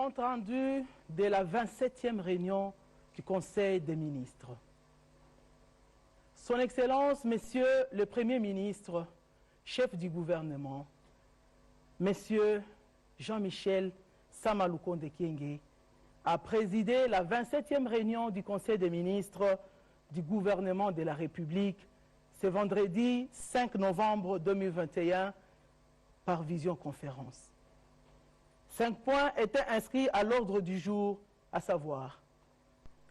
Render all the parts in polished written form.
compte rendu de la 27e réunion du Conseil des ministres. Son Excellence, Monsieur le Premier ministre, chef du gouvernement, Monsieur Jean-Michel Samalukonde Kyenge, a présidé la 27e réunion du Conseil des ministres du gouvernement de la République ce vendredi 5 novembre 2021 par visioconférence. 5 points étaient inscrits à l'ordre du jour, à savoir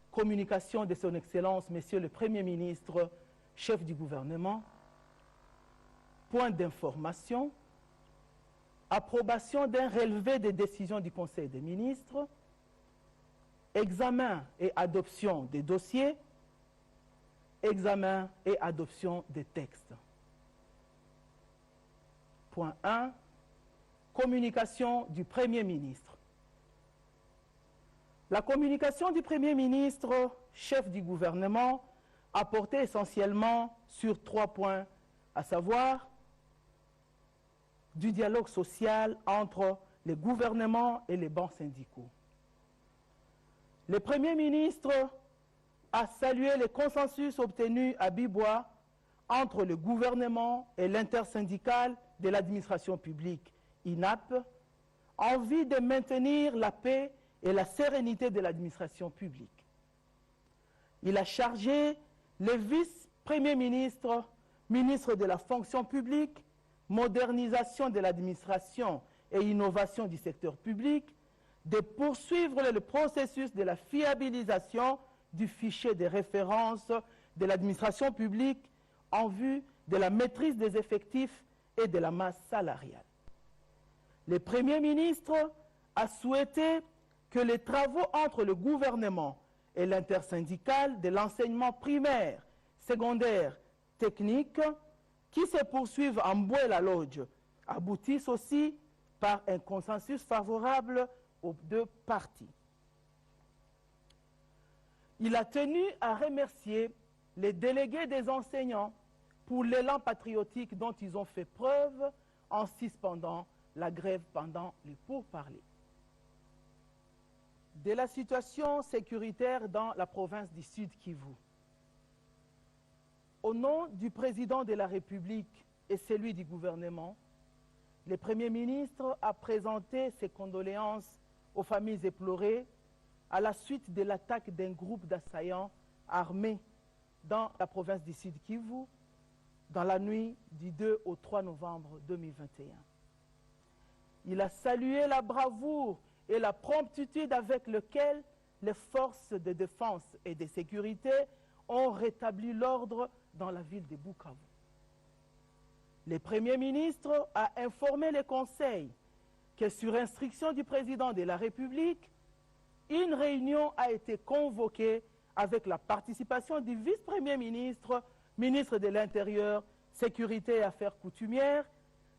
communication de son Excellence, Monsieur le Premier ministre, chef du gouvernement, point d'information, approbation d'un relevé des décisions du Conseil des ministres, examen et adoption des dossiers, examen et adoption des textes. Point 1. Communication du Premier ministre. La communication du Premier ministre, chef du gouvernement, a porté essentiellement sur 3 points, à savoir du dialogue social entre les gouvernements et les bancs syndicaux. Le Premier ministre a salué le consensus obtenu à Bibois entre le gouvernement et l'intersyndicale de l'administration publique, INAP, en vue de maintenir la paix et la sérénité de l'administration publique. Il a chargé le vice-premier ministre, ministre de la fonction publique, modernisation de l'administration et innovation du secteur public, de poursuivre le processus de la fiabilisation du fichier de référence de l'administration publique en vue de la maîtrise des effectifs et de la masse salariale. Le Premier ministre a souhaité que les travaux entre le gouvernement et l'intersyndicale de l'enseignement primaire, secondaire, technique, qui se poursuivent en Mboula-Lodge, aboutissent aussi par un consensus favorable aux deux parties. Il a tenu à remercier les délégués des enseignants pour l'élan patriotique dont ils ont fait preuve en suspendant la grève pendant les pourparlers. De la situation sécuritaire dans la province du Sud Kivu. Au nom du président de la République et celui du gouvernement, le Premier ministre a présenté ses condoléances aux familles éplorées à la suite de l'attaque d'un groupe d'assaillants armés dans la province du Sud Kivu dans la nuit du 2 au 3 novembre 2021. Il a salué la bravoure et la promptitude avec lesquelles les forces de défense et de sécurité ont rétabli l'ordre dans la ville de Bukavu. Le Premier ministre a informé le Conseil que sur instruction du président de la République, une réunion a été convoquée avec la participation du vice-premier ministre, ministre de l'Intérieur, Sécurité et Affaires coutumières,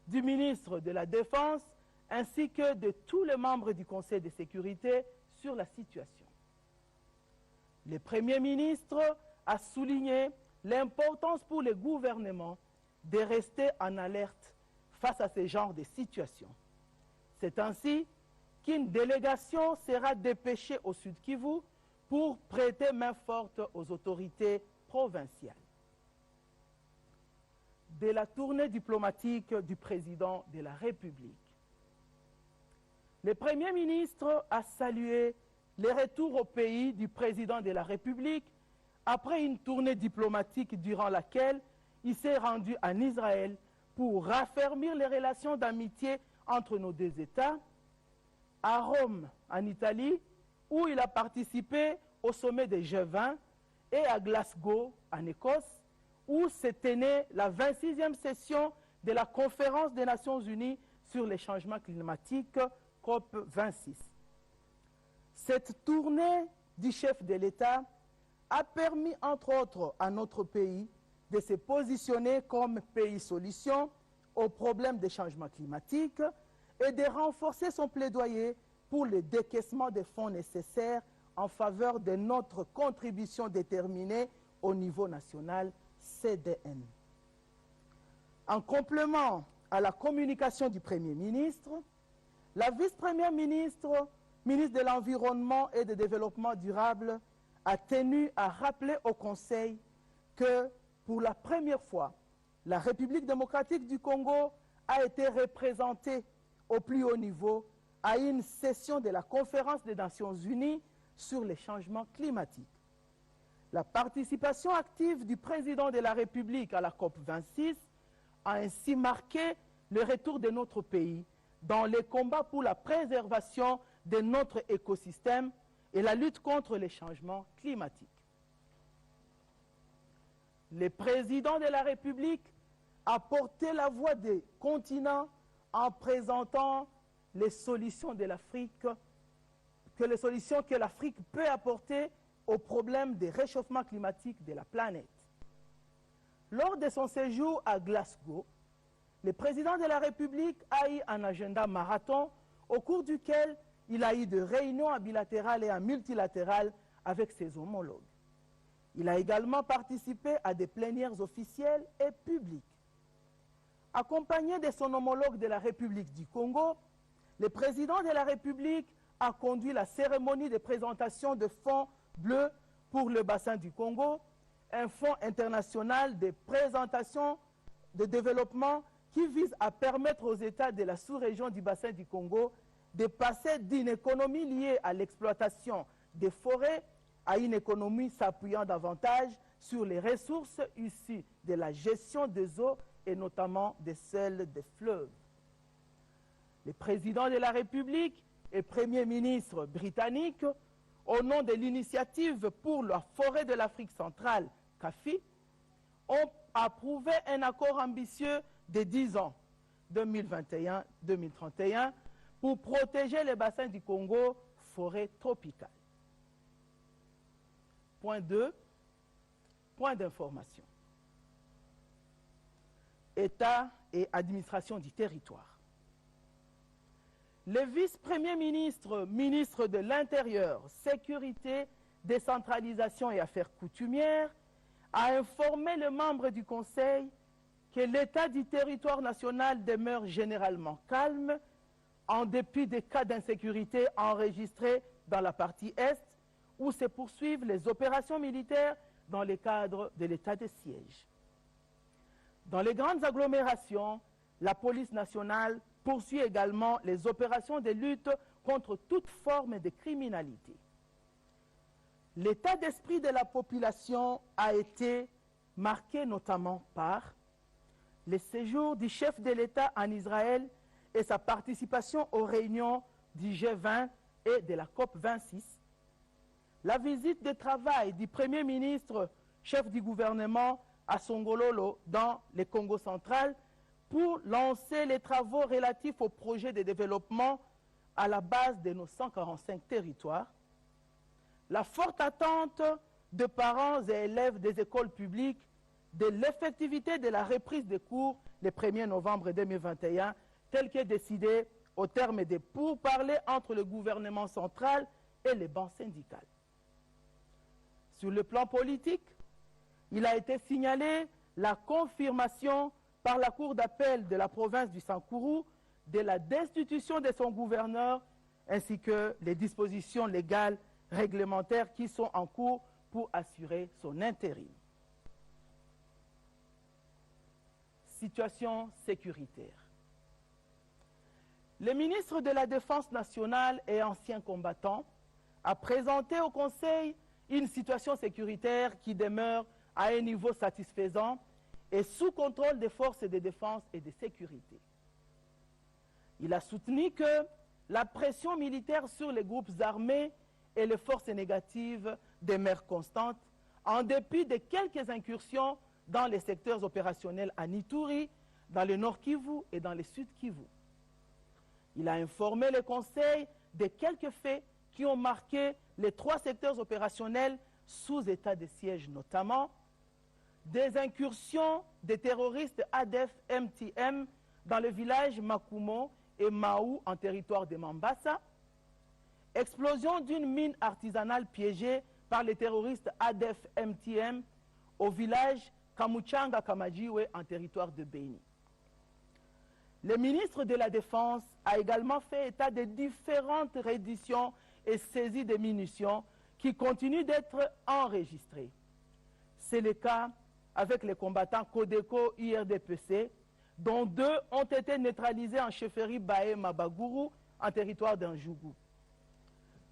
du ministre de la Défense, ainsi que de tous les membres du Conseil de sécurité sur la situation. Le Premier ministre a souligné l'importance pour le gouvernement de rester en alerte face à ce genre de situation. C'est ainsi qu'une délégation sera dépêchée au Sud Kivu pour prêter main forte aux autorités provinciales. De la tournée diplomatique du président de la République. Le Premier ministre a salué le retour au pays du président de la République après une tournée diplomatique durant laquelle il s'est rendu en Israël pour raffermir les relations d'amitié entre nos deux États, à Rome, en Italie, où il a participé au sommet des G20, et à Glasgow, en Écosse, où se tenait la 26e session de la Conférence des Nations Unies sur les changements climatiques, COP26. Cette tournée du chef de l'État a permis, entre autres, à notre pays de se positionner comme pays solution aux problèmes des changements climatiques et de renforcer son plaidoyer pour le décaissement des fonds nécessaires en faveur de notre contribution déterminée au niveau national CDN. En complément à la communication du Premier ministre, la vice-première ministre ministre de l'Environnement et du Développement durable, a tenu à rappeler au Conseil que, pour la première fois, la République démocratique du Congo a été représentée au plus haut niveau à une session de la Conférence des Nations Unies sur les changements climatiques. La participation active du président de la République à la COP26 a ainsi marqué le retour de notre pays dans les combats pour la préservation de notre écosystème et la lutte contre les changements climatiques. Le président de la République a porté la voix des continents en présentant les solutions de l'Afrique, les solutions que l'Afrique peut apporter au problème des réchauffements climatiques de la planète. Lors de son séjour à Glasgow, le président de la République a eu un agenda marathon au cours duquel il a eu des réunions bilatérales et multilatérales avec ses homologues. Il a également participé à des plénières officielles et publiques. Accompagné de son homologue de la République du Congo, le président de la République a conduit la cérémonie de présentation de fonds bleus pour le bassin du Congo, un fonds international de présentation de développement qui vise à permettre aux États de la sous-région du bassin du Congo de passer d'une économie liée à l'exploitation des forêts à une économie s'appuyant davantage sur les ressources issues de la gestion des eaux et notamment de celles des fleuves. Le président de la République et Premier ministre britannique, au nom de l'initiative pour la forêt de l'Afrique centrale, CAFI, ont approuvé un accord ambitieux de 10 ans, 2021-2031, pour protéger les bassins du Congo, forêt tropicale. Point 2, point d'information. État et administration du territoire. Le vice-premier ministre, ministre de l'Intérieur, Sécurité, Décentralisation et Affaires coutumières, a informé les membres du Conseil que l'état du territoire national demeure généralement calme, en dépit des cas d'insécurité enregistrés dans la partie Est, où se poursuivent les opérations militaires dans le cadre de l'état de siège. Dans les grandes agglomérations, la police nationale poursuit également les opérations de lutte contre toute forme de criminalité. L'état d'esprit de la population a été marqué notamment par le séjour du chef de l'État en Israël et sa participation aux réunions du G20 et de la COP26, la visite de travail du Premier ministre, chef du gouvernement, à Songololo, dans le Congo central, pour lancer les travaux relatifs au projet de développement à la base de nos 145 territoires, la forte attente de parents et élèves des écoles publiques de l'effectivité de la reprise des cours le 1er novembre 2021, tel que décidé au terme des pourparlers entre le gouvernement central et les bancs syndicales. Sur le plan politique, il a été signalé la confirmation par la Cour d'appel de la province du Sankuru de la destitution de son gouverneur ainsi que les dispositions légales réglementaires qui sont en cours pour assurer son intérim. Situation sécuritaire. Le ministre de la Défense nationale et ancien combattant a présenté au Conseil une situation sécuritaire qui demeure à un niveau satisfaisant et sous contrôle des forces de défense et de sécurité. Il a soutenu que la pression militaire sur les groupes armés et les forces négatives demeure constante, en dépit de quelques incursions dans les secteurs opérationnels à Ituri, dans le Nord Kivu et dans le Sud Kivu. Il a informé le Conseil de quelques faits qui ont marqué les 3 secteurs opérationnels sous état de siège, notamment des incursions des terroristes ADF-MTM dans le village Makumo et Maou en territoire de Mambasa, explosion d'une mine artisanale piégée par les terroristes ADF-MTM au village Kamuchanga-Kamajiwe en territoire de Beni. Le ministre de la Défense a également fait état de différentes redditions et saisies de munitions qui continuent d'être enregistrées. C'est le cas avec les combattants Codeco IRDPC, dont 2 ont été neutralisés en chefferie Baé Mabagourou, en territoire d'Anjougou.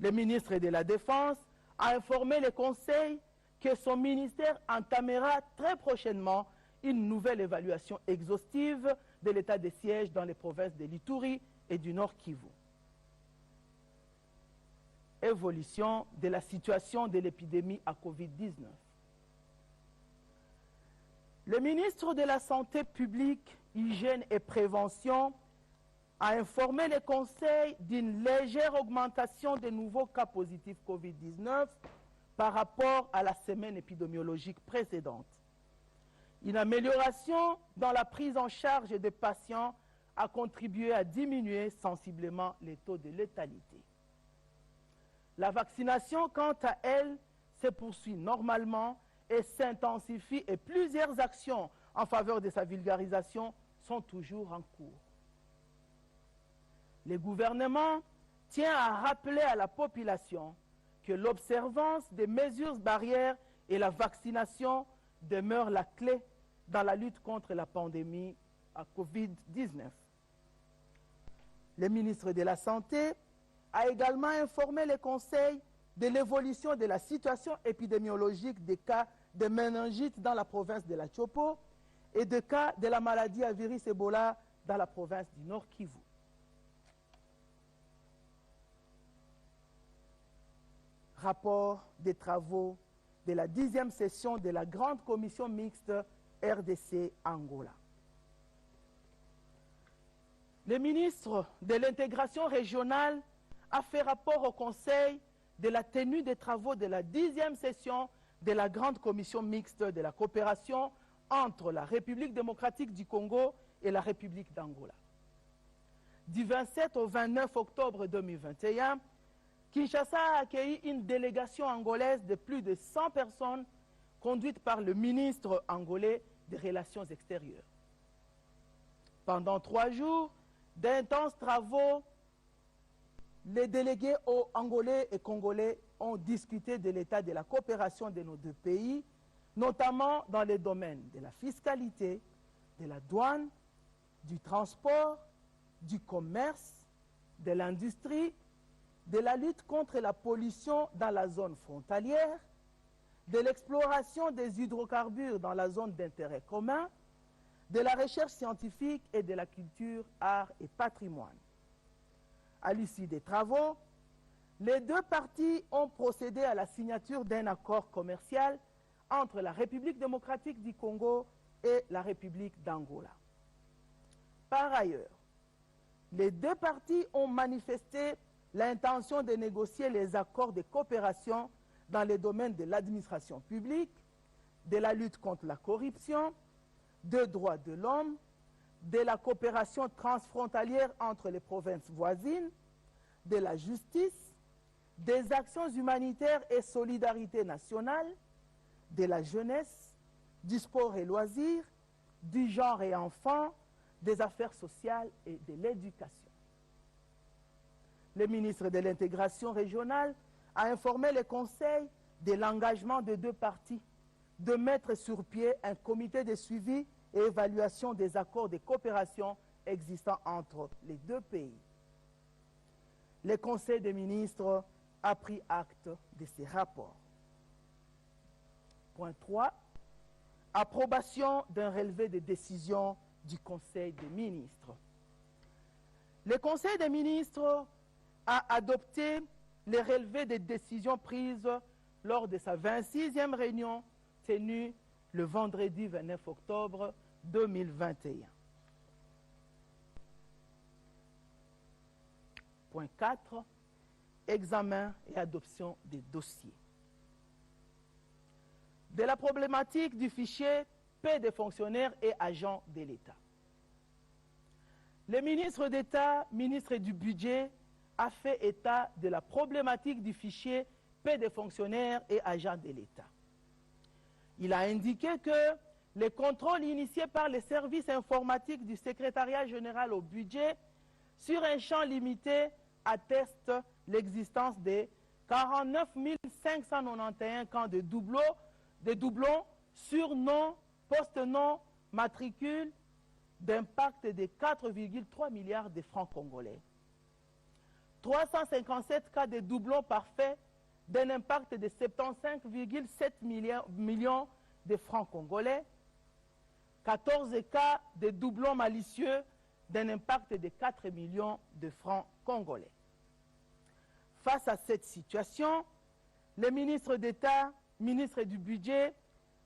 Le ministre de la Défense a informé le Conseil que son ministère entamera très prochainement une nouvelle évaluation exhaustive de l'état de siège dans les provinces de l'Ituri et du Nord Kivu. Évolution de la situation de l'épidémie à Covid-19. Le ministre de la Santé publique, Hygiène et Prévention a informé le Conseil d'une légère augmentation des nouveaux cas positifs Covid-19 par rapport à la semaine épidémiologique précédente. Une amélioration dans la prise en charge des patients a contribué à diminuer sensiblement les taux de létalité. La vaccination, quant à elle, se poursuit normalement et s'intensifie et plusieurs actions en faveur de sa vulgarisation sont toujours en cours. Le gouvernement tient à rappeler à la population que l'observance des mesures barrières et la vaccination demeurent la clé dans la lutte contre la pandémie à Covid-19. Le ministre de la Santé a également informé le Conseil de l'évolution de la situation épidémiologique des cas de méningite dans la province de la Chopo et de cas de la maladie à virus Ebola dans la province du Nord Kivu. Rapport des travaux de la 10e session de la Grande Commission mixte RDC-Angola. Le ministre de l'intégration régionale a fait rapport au Conseil de la tenue des travaux de la 10e session de la Grande Commission mixte de la coopération entre la République démocratique du Congo et la République d'Angola. Du 27 au 29 octobre 2021, Kinshasa a accueilli une délégation angolaise de plus de 100 personnes conduite par le ministre angolais des Relations extérieures. Pendant 3 jours, d'intenses travaux, les délégués angolais et congolais ont discuté de l'état de la coopération de nos 2 pays, notamment dans les domaines de la fiscalité, de la douane, du transport, du commerce, de l'industrie, de la lutte contre la pollution dans la zone frontalière, de l'exploration des hydrocarbures dans la zone d'intérêt commun, de la recherche scientifique et de la culture, art et patrimoine. À l'issue des travaux, les 2 parties ont procédé à la signature d'un accord commercial entre la République démocratique du Congo et la République d'Angola. Par ailleurs, les 2 parties ont manifesté l'intention de négocier les accords de coopération dans les domaines de l'administration publique, de la lutte contre la corruption, des droits de l'homme, de la coopération transfrontalière entre les provinces voisines, de la justice, des actions humanitaires et solidarité nationale, de la jeunesse, du sport et loisirs, du genre et enfants, des affaires sociales et de l'éducation. Le ministre de l'intégration régionale a informé le Conseil de l'engagement des 2 parties de mettre sur pied un comité de suivi et évaluation des accords de coopération existants entre les 2 pays. Le Conseil des ministres a pris acte de ces rapports. Point 3. Approbation d'un relevé de décision du Conseil des ministres. Le Conseil des ministres a adopté les relevés des décisions prises lors de sa 26e réunion tenue le vendredi 29 octobre 2021. Point 4. Examen et adoption des dossiers. De la problématique du fichier paie des fonctionnaires et agents de l'État. Le ministre d'État, ministre du Budget, a fait état de la problématique du fichier paie des fonctionnaires et agents de l'État. Il a indiqué que Les contrôles initiés par les services informatiques du secrétariat général au budget sur un champ limité attestent l'existence de 49 591 cas de doublons sur nom, post-nom, matricule d'impact de 4,3 milliards de francs congolais. 357 cas de doublons parfaits d'un impact de 75,7 millions de francs congolais. 14 cas de doublons malicieux d'un impact de 4 millions de francs congolais. Face à cette situation, le ministre d'État, ministre du Budget,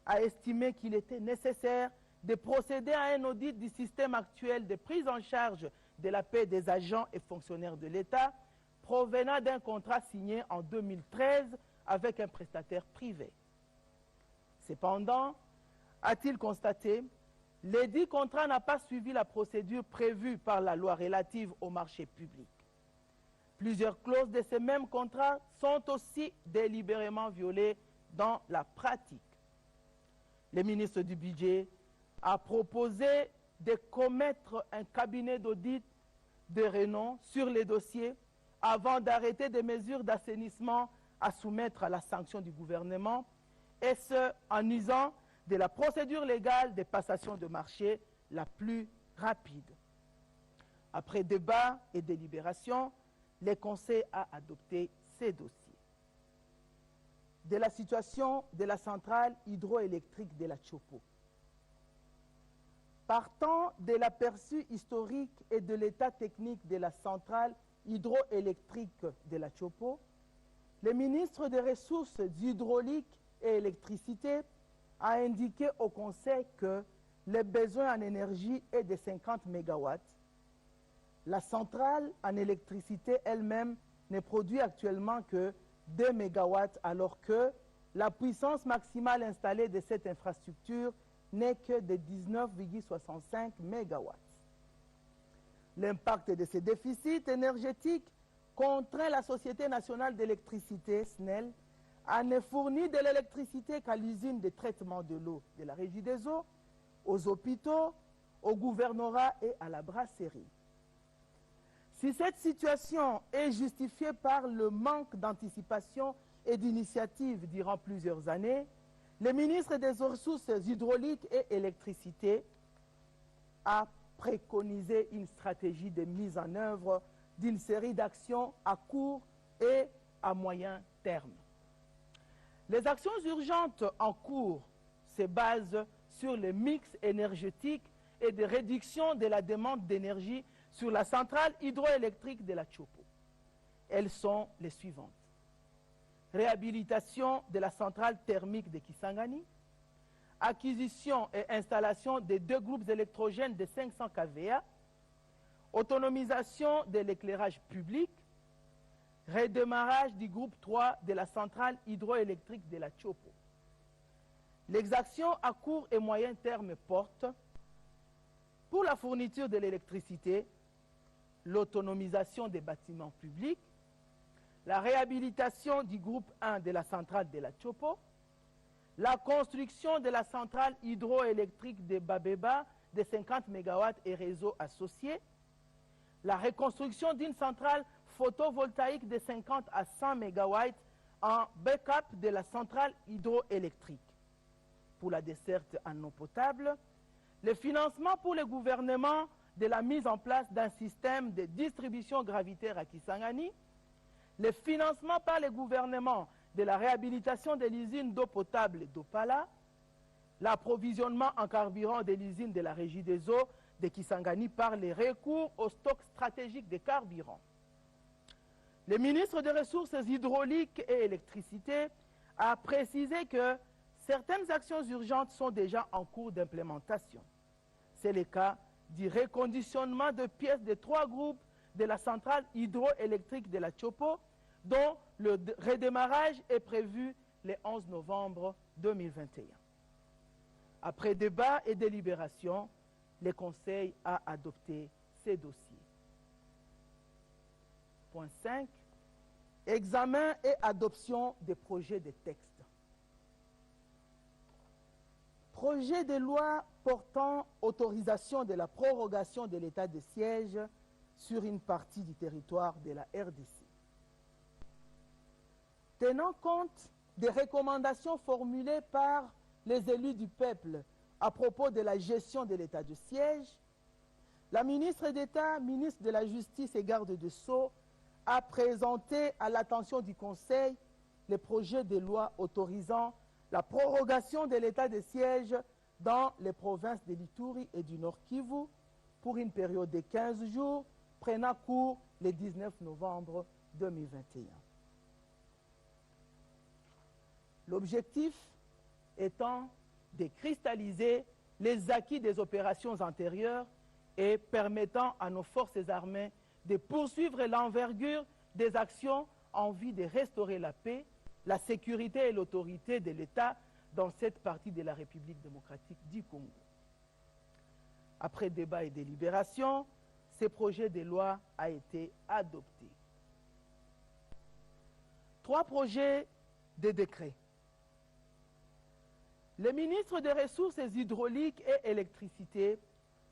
a estimé qu'il était nécessaire de procéder à un audit du système actuel de prise en charge de la paie des agents et fonctionnaires de l'État provenant d'un contrat signé en 2013 avec un prestataire privé. Cependant, a-t-il constaté, l'édit contrat n'a pas suivi la procédure prévue par la loi relative au marché public. Plusieurs clauses de ce même contrat sont aussi délibérément violées dans la pratique. Le ministre du Budget a proposé de commettre un cabinet d'audit de renom sur les dossiers avant d'arrêter des mesures d'assainissement à soumettre à la sanction du gouvernement, et ce, en usant de la procédure légale de passation de marché la plus rapide. Après débat et délibération, le Conseil a adopté ces dossiers. De la situation de la centrale hydroélectrique de la Tchopo. Partant de l'aperçu historique et de l'état technique de la centrale hydroélectrique de la Tchopo, le ministre des Ressources hydrauliques et électricité a indiqué au Conseil que le besoin en énergie est de 50 MW. La centrale en électricité elle-même ne produit actuellement que 2 MW, alors que la puissance maximale installée de cette infrastructure n'est que de 19,65 MW. L'impact de ce déficit énergétique contraint la Société nationale d'électricité, SNEL, à ne fournir de l'électricité qu'à l'usine de traitement de l'eau de la Régie des eaux, aux hôpitaux, au gouvernorat et à la brasserie. Si cette situation est justifiée par le manque d'anticipation et d'initiative durant plusieurs années, le ministre des Ressources hydrauliques et électricité a préconisé une stratégie de mise en œuvre d'une série d'actions à court et à moyen terme. Les actions urgentes en cours se basent sur le mix énergétique et de réduction de la demande d'énergie sur la centrale hydroélectrique de la Tchopo. Elles sont les suivantes. Réhabilitation de la centrale thermique de Kisangani, acquisition et installation des 2 groupes électrogènes de 500 kVA, autonomisation de l'éclairage public, redémarrage du groupe 3 de la centrale hydroélectrique de la Tchopo. Les actions à court et moyen terme portent pour la fourniture de l'électricité, l'autonomisation des bâtiments publics, la réhabilitation du groupe 1 de la centrale de la Tchopo, la construction de la centrale hydroélectrique de Babeba de 50 MW et réseaux associés, la reconstruction d'une centrale photovoltaïque de 50 à 100 MW en backup de la centrale hydroélectrique. Pour la desserte en eau potable, le financement pour le gouvernement de la mise en place d'un système de distribution gravitaire à Kisangani, le financement par le gouvernement de la réhabilitation de l'usine d'eau potable d'Opala, l'approvisionnement en carburant de l'usine de la Régie des eaux de Kisangani par les recours au stock stratégique de carburant. Le ministre des Ressources hydrauliques et électricité a précisé que certaines actions urgentes sont déjà en cours d'implémentation. C'est le cas du reconditionnement de pièces de 3 groupes de la centrale hydroélectrique de la Tchopo, dont le redémarrage est prévu le 11 novembre 2021. Après débat et délibération, le Conseil a adopté ces dossiers. Point 5. Examen et adoption des projets de texte. Projet de loi portant autorisation de la prorogation de l'état de siège sur une partie du territoire de la RDC. Tenant compte des recommandations formulées par les élus du peuple à propos de la gestion de l'état de siège, la ministre d'État, ministre de la Justice et garde des Sceaux, a présenté à l'attention du Conseil le projet de loi autorisant la prorogation de l'état de siège dans les provinces de l'Ituri et du Nord Kivu pour une période de 15 jours, prenant cours le 19 novembre 2021. L'objectif étant de cristalliser les acquis des opérations antérieures et permettant à nos forces armées de poursuivre l'envergure des actions en vue de restaurer la paix, la sécurité et l'autorité de l'État dans cette partie de la République démocratique du Congo. Après débat et délibération, ce projet de loi a été adopté. 3 projets de décret. Le ministre des Ressources hydrauliques et électricité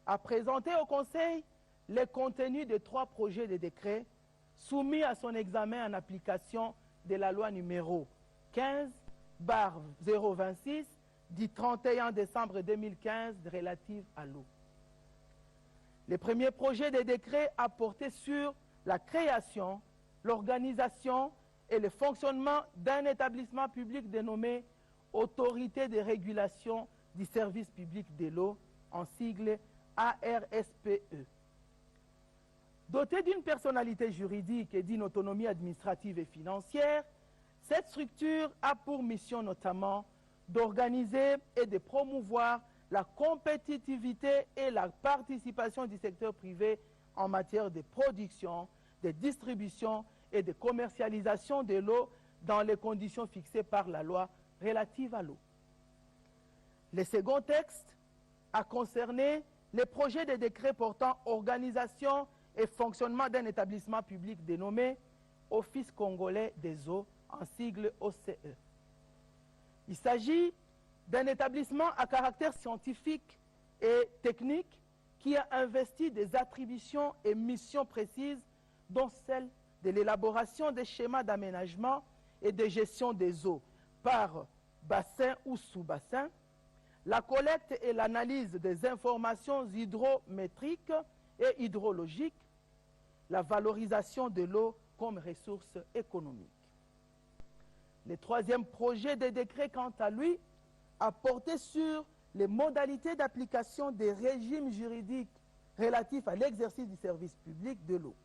a présenté au Conseil le contenu de 3 projets de décret soumis à son examen en application de la loi numéro 15/026 du 31 décembre 2015 relative à l'eau. Le premier projet de décret a porté sur la création, l'organisation et le fonctionnement d'un établissement public dénommé Autorité de régulation du service public de l'eau, en sigle ARSPE. Dotée d'une personnalité juridique et d'une autonomie administrative et financière, cette structure a pour mission notamment d'organiser et de promouvoir la compétitivité et la participation du secteur privé en matière de production, de distribution et de commercialisation de l'eau dans les conditions fixées par la loi relative à l'eau. Le second texte a concerné les projets de décret portant organisation et fonctionnement d'un établissement public dénommé Office congolais des eaux, en sigle OCE. Il s'agit d'un établissement à caractère scientifique et technique qui a investi des attributions et missions précises, dont celle de l'élaboration des schémas d'aménagement et de gestion des eaux par bassin ou sous-bassin, la collecte et l'analyse des informations hydrométriques et hydrologiques, la valorisation de l'eau comme ressource économique. Le troisième projet de décret, quant à lui, a porté sur les modalités d'application des régimes juridiques relatifs à l'exercice du service public de l'eau.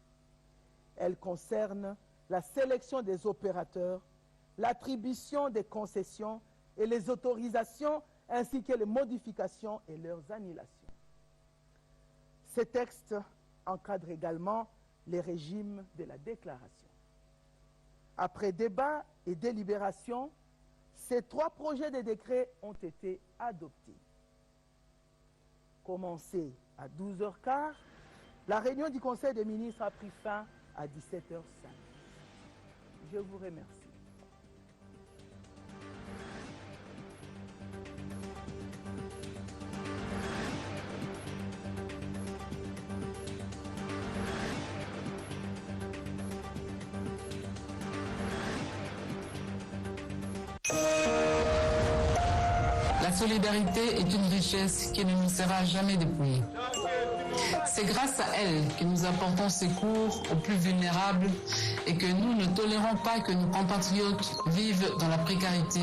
Elle concerne la sélection des opérateurs, l'attribution des concessions et les autorisations, ainsi que les modifications et leurs annulations. Ces textes encadrent également les régimes de la déclaration. Après débat et délibération, ces 3 projets de décret ont été adoptés. Commencée à 12h15, la réunion du Conseil des ministres a pris fin à 17h05. Je vous remercie. La solidarité est une richesse qui ne nous sera jamais dépouillée. C'est grâce à elle que nous apportons secours aux plus vulnérables et que nous ne tolérons pas que nos compatriotes vivent dans la précarité,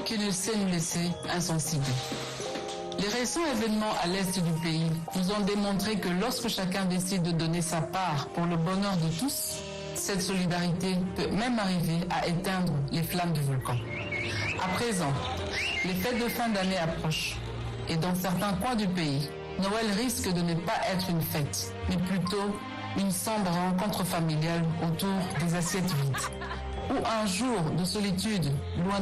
qui ne sait nous laisser insensibles. Les récents événements à l'est du pays nous ont démontré que lorsque chacun décide de donner sa part pour le bonheur de tous, cette solidarité peut même arriver à éteindre les flammes du volcan. À présent, les fêtes de fin d'année approchent et dans certains coins du pays, Noël risque de ne pas être une fête, mais plutôt une sombre rencontre familiale autour des assiettes vides. Ou un jour de solitude loin